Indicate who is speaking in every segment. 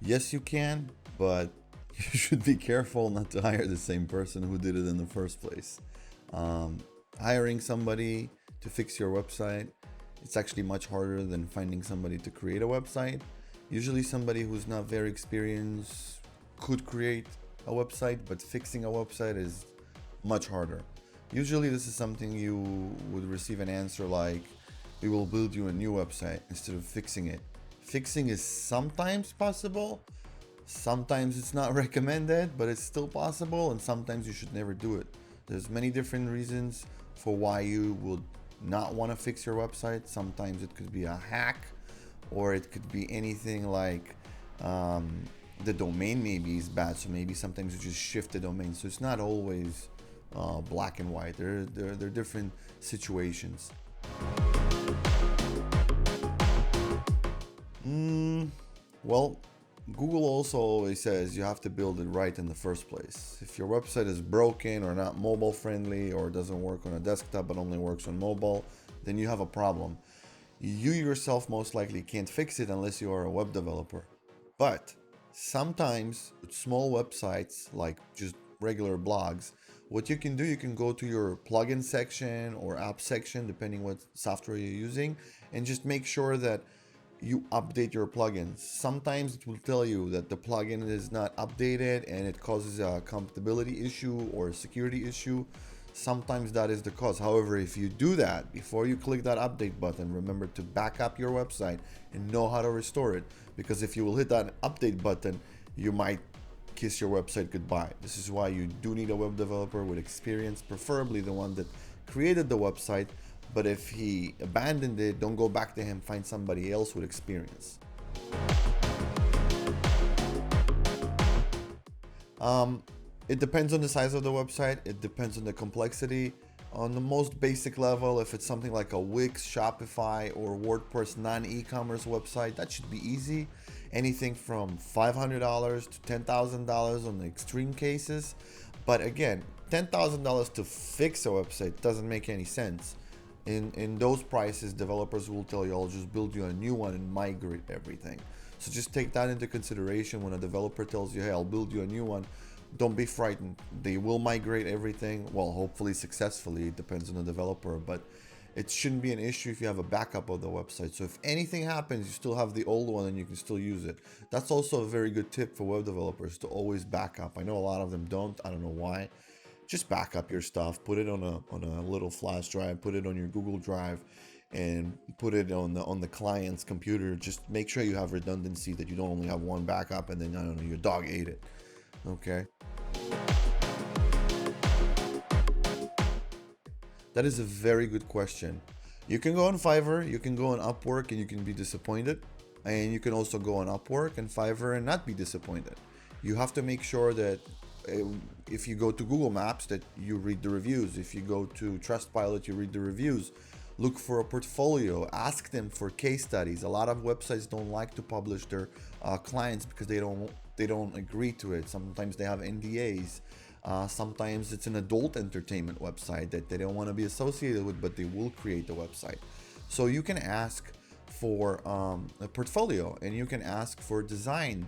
Speaker 1: Yes, you can, but you should be careful not to hire the same person who did it in the first place. Um, Hiring somebody to fix your website, it's actually much harder than finding somebody to create a website. Usually, somebody who's not very experienced could create a website, but fixing a website is much harder. Usually, this is something you would receive an answer like, we will build you a new website instead of fixing it. Fixing is sometimes possible, sometimes it's not recommended, but it's still possible, and sometimes you should never do it. There's many different reasons for why you would not want to fix your website. Sometimes it could be a hack, or it could be anything like the domain maybe is bad, so maybe sometimes you just shift the domain. So it's not always black and white. There are different situations. Well, Google also always says you have to build it right in the first place. If your website is broken or not mobile friendly or doesn't work on a desktop but only works on mobile, then you have a problem. You yourself most likely can't fix it unless you are a web developer. But sometimes with small websites like just regular blogs, what you can do, you can go to your plugin section or app section, depending what software you're using, and just make sure that you update your plugins. Sometimes it will tell you that the plugin is not updated and it causes a compatibility issue or a security issue. Sometimes that is the cause. However, if you do that before you click that update button, remember to back up your website and know how to restore it, because if you will hit that update button, you might kiss your website goodbye. This is why you do need a web developer with experience, preferably the one that created the website. But if he abandoned it, don't go back to him, find somebody else with experience. It depends on the size of the website. It depends on the complexity. On the most basic level, if it's something like a Wix, Shopify, or WordPress non-e-commerce website, that should be easy. Anything from $500 to $10,000 on the extreme cases. But again, $10,000 to fix a website doesn't make any sense. In those prices, developers will tell you, I'll just build you a new one and migrate everything. So just take that into consideration when a developer tells you, hey, I'll build you a new one. Don't be frightened. They will migrate everything, well, hopefully successfully. It depends on the developer, but it shouldn't be an issue if you have a backup of the website. So if anything happens, you still have the old one and you can still use it. That's also a very good tip for web developers, to always back up. I know a lot of them don't. I don't know why. Just back up your stuff, put it on a little flash drive, put it on your Google Drive, and put it on the client's computer. Just make sure you have redundancy, that you don't only have one backup and then, I don't know, your dog ate it. Okay. That is a very good question. You can go on Fiverr, you can go on Upwork, and you can be disappointed. And you can also go on Upwork and Fiverr and not be disappointed. You have to make sure that if you go to Google Maps, that you read the reviews. If you go to Trustpilot, you read the reviews. Look for a portfolio. Ask them for case studies. A lot of websites don't like to publish their clients because they don't agree to it. Sometimes they have NDAs. Sometimes it's an adult entertainment website that they don't want to be associated with, but they will create the website. So you can ask for a portfolio, and you can ask for design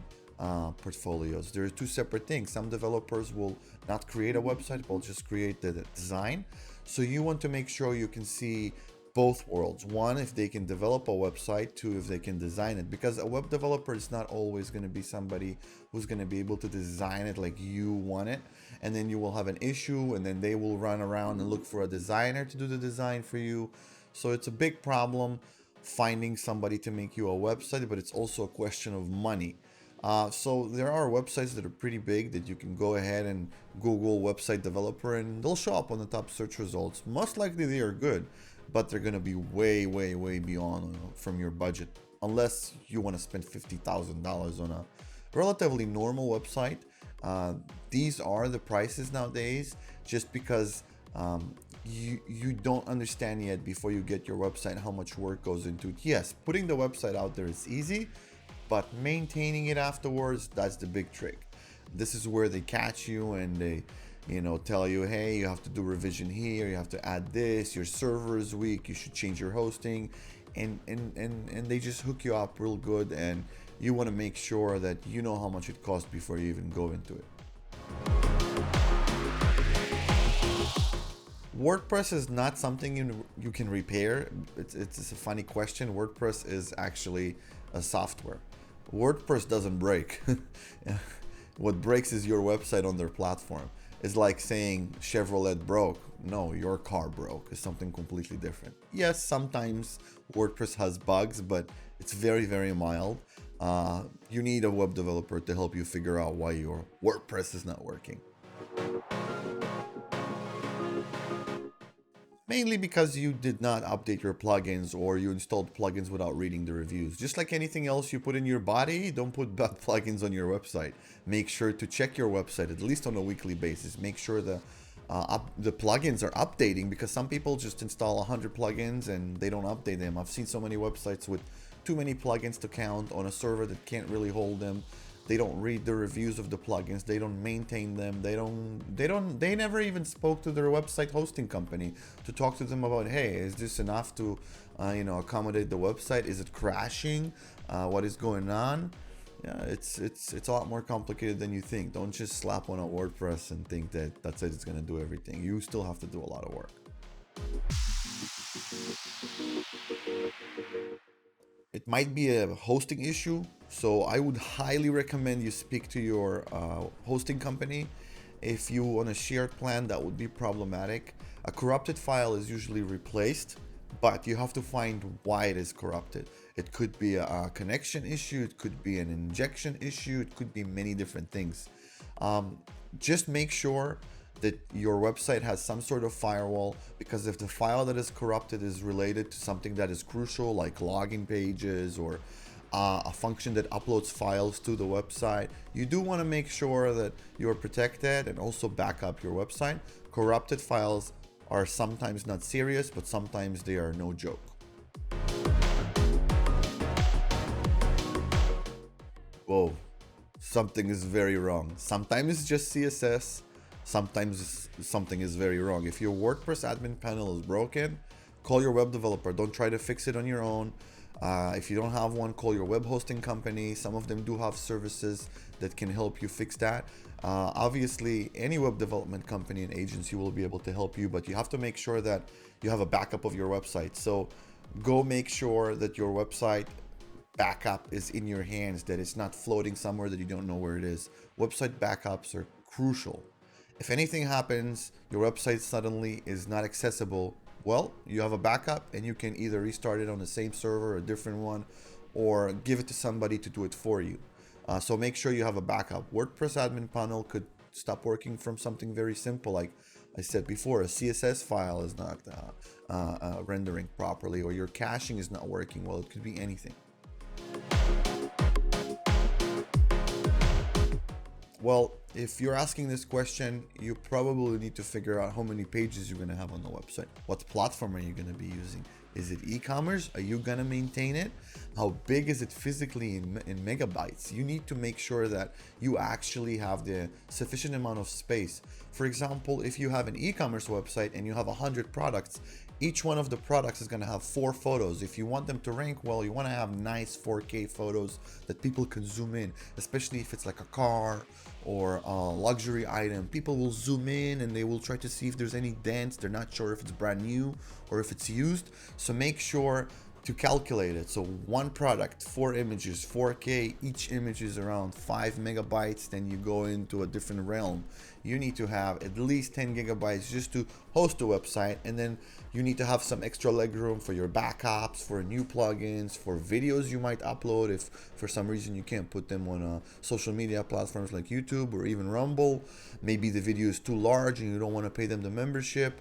Speaker 1: portfolios. There are two separate things. Some developers will not create a website, will just create the design. So you want to make sure you can see both worlds. One, if they can develop a website. Two, if they can design it. Because a web developer is not always going to be somebody who's going to be able to design it like you want it. And then you will have an issue, and then they will run around and look for a designer to do the design for you. So it's a big problem finding somebody to make you a website, but it's also a question of money. So there are websites that are pretty big that you can go ahead and Google website developer, and they'll show up on the top search results. Most likely they are good, but they're going to be way, way, way beyond from your budget. Unless you want to spend $50,000 on a relatively normal website. These are the prices nowadays, just because you don't understand yet before you get your website how much work goes into it. Yes, putting the website out there is easy, but maintaining it afterwards, that's the big trick. This is where they catch you and they tell you, hey, you have to do revision here, you have to add this, your server is weak, you should change your hosting. and they just hook you up real good, and you want to make sure that you know how much it costs before you even go into it. WordPress is not something you can repair. It's a funny question. WordPress is actually a software. WordPress doesn't break. What breaks is your website on their platform. It's like saying Chevrolet broke. No, your car broke. It's something completely different. Yes, sometimes WordPress has bugs, but it's very, very mild. You need a web developer to help you figure out why your WordPress is not working. Mainly because you did not update your plugins, or you installed plugins without reading the reviews. Just like anything else you put in your body, don't put bad plugins on your website. Make sure to check your website at least on a weekly basis. Make sure the plugins are updating, because some people just install 100 plugins and they don't update them. I've seen so many websites with too many plugins to count on a server that can't really hold them. They don't read the reviews of the plugins. They don't maintain them. They never even spoke to their website hosting company to talk to them about, hey, is this enough to, accommodate the website? Is it crashing? What is going on? Yeah, it's a lot more complicated than you think. Don't just slap on a WordPress and think that that's it. It's gonna do everything. You still have to do a lot of work. It might be a hosting issue, so I would highly recommend you speak to your hosting company. If you on a shared plan, that would be problematic. A corrupted file is usually replaced, but you have to find why it is corrupted. It could be a connection issue, it could be an injection issue, it could be many different things. Just make sure that your website has some sort of firewall, because if the file that is corrupted is related to something that is crucial, like login pages or a function that uploads files to the website, you do want to make sure that you're protected and also back up your website. Corrupted files are sometimes not serious, but sometimes they are no joke. Whoa, something is very wrong. Sometimes it's just CSS. Sometimes something is very wrong. If your WordPress admin panel is broken, call your web developer. Don't try to fix it on your own. If you don't have one, call your web hosting company. Some of them do have services that can help you fix that. Obviously, any web development company and agency will be able to help you, but you have to make sure that you have a backup of your website. So go make sure that your website backup is in your hands, that it's not floating somewhere that you don't know where it is. Website backups are crucial. If anything happens, your website suddenly is not accessible, well, you have a backup and you can either restart it on the same server, a different one, or give it to somebody to do it for you. So make sure you have a backup. WordPress admin panel could stop working from something very simple, like I said before, a CSS file is not rendering properly, or your caching is not working. Well, it could be anything. Well, if you're asking this question, you probably need to figure out how many pages you're going to have on the website. What platform are you going to be using? Is it e-commerce? Are you going to maintain it? How big is it physically in megabytes? You need to make sure that you actually have the sufficient amount of space. For example, if you have an e-commerce website and you have 100 products, each one of the products is going to have 4 photos. If you want them to rank well, you want to have nice 4K photos that people can zoom in, especially if it's like a car or a luxury item. People will zoom in and they will try to see if there's any dents. They're not sure if it's brand new or if it's used. So make sure to calculate it. So one product, 4 images, 4K, each image is around 5 megabytes. Then you go into a different realm. You need to have at least 10 gigabytes just to host a website, and then you need to have some extra legroom for your backups, for new plugins, for videos you might upload if for some reason you can't put them on social media platforms like YouTube or even Rumble. Maybe the video is too large and you don't want to pay them the membership.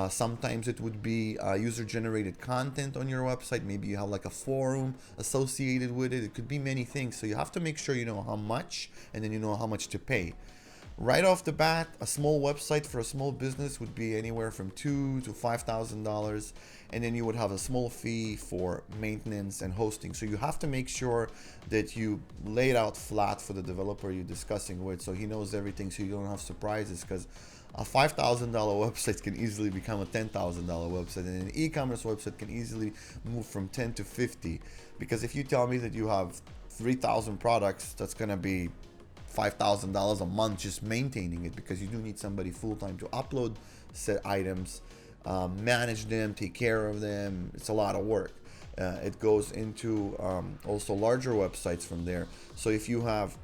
Speaker 1: Sometimes it would be user-generated content on your website. Maybe you have like a forum associated with it. It could be many things. So you have to make sure you know how much, and then you know how much to pay. Right off the bat, a small website for a small business would be anywhere from $2,000 to $5,000, and then you would have a small fee for maintenance and hosting. So you have to make sure that you lay it out flat for the developer you're discussing with, so he knows everything, so you don't have surprises. Because A $5,000 website can easily become a $10,000 website, and an e-commerce website can easily move from 10 to 50. Because if you tell me that you have 3,000 products, that's gonna be $5,000 a month just maintaining it, because you do need somebody full-time to upload set items, manage them, take care of them. It's a lot of work. It goes into also larger websites from there. So if you have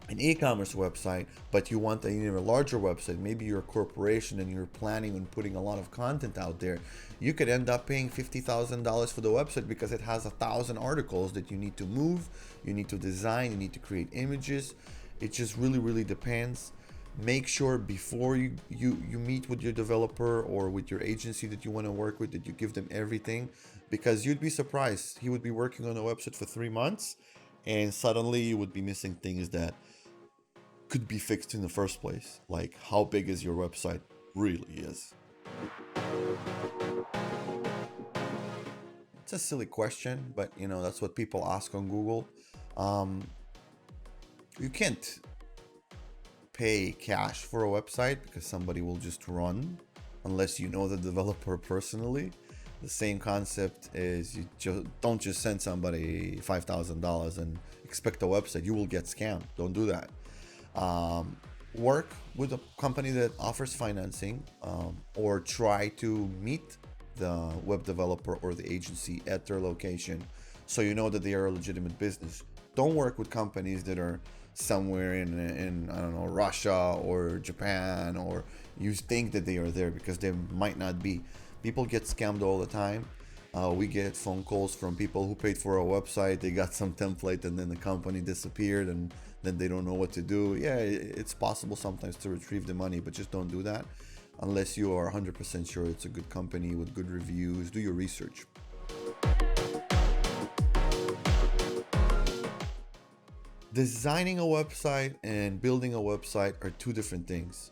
Speaker 1: an e-commerce website, but you want a larger website, maybe you're a corporation and you're planning on putting a lot of content out there, you could end up paying $50,000 for the website because it has 1,000 articles that you need to move, you need to design, you need to create images. It just really depends. Make sure before you meet with your developer or with your agency that you want to work with, that you give them everything, because you'd be surprised. He would be working on a website for 3 months and suddenly you would be missing things that could be fixed in the first place. Like, how big is your website really is? It's a silly question, but that's what people ask on Google. You can't pay cash for a website because somebody will just run unless you know the developer personally. The same concept is don't just send somebody $5,000 and expect a website. You will get scammed. Don't do that. Work with a company that offers financing, or try to meet the web developer or the agency at their location so you know that they are a legitimate business. Don't work with companies that are somewhere in I don't know, Russia or Japan, or you think that they are there, because they might not be. People get scammed all the time. We get phone calls from people who paid for a website, they got some template and then the company disappeared and then they don't know what to do. Yeah, it's possible sometimes to retrieve the money, but just don't do that unless you are 100% sure it's a good company with good reviews. Do your research. Designing a website and building a website are two different things.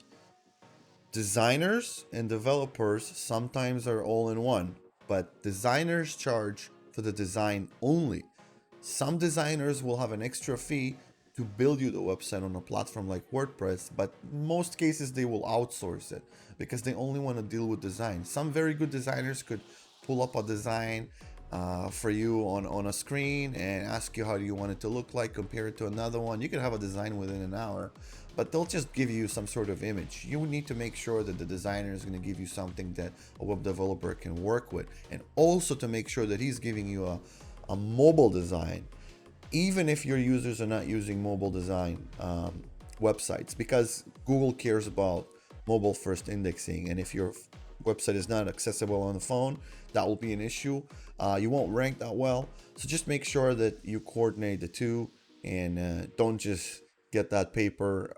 Speaker 1: Designers and developers sometimes are all in one, but designers charge for the design only. Some designers will have an extra fee to build you the website on a platform like WordPress, but in most cases they will outsource it because they only want to deal with design. Some very good designers could pull up a design for you on a screen and ask you how do you want it to look like, compare it to another one. You can have a design within an hour, but they'll just give you some sort of image. You need to make sure that the designer is going to give you something that a web developer can work with, and also to make sure that he's giving you a mobile design, even if your users are not using mobile design websites, because Google cares about mobile first indexing, and if your website is not accessible on the phone, that will be an issue. You won't rank that well. So just make sure that you coordinate the two, and don't just get that paper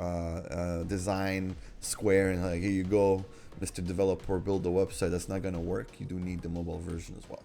Speaker 1: design square and like, here you go, Mr. Developer, build the website. That's not going to work. You do need the mobile version as well.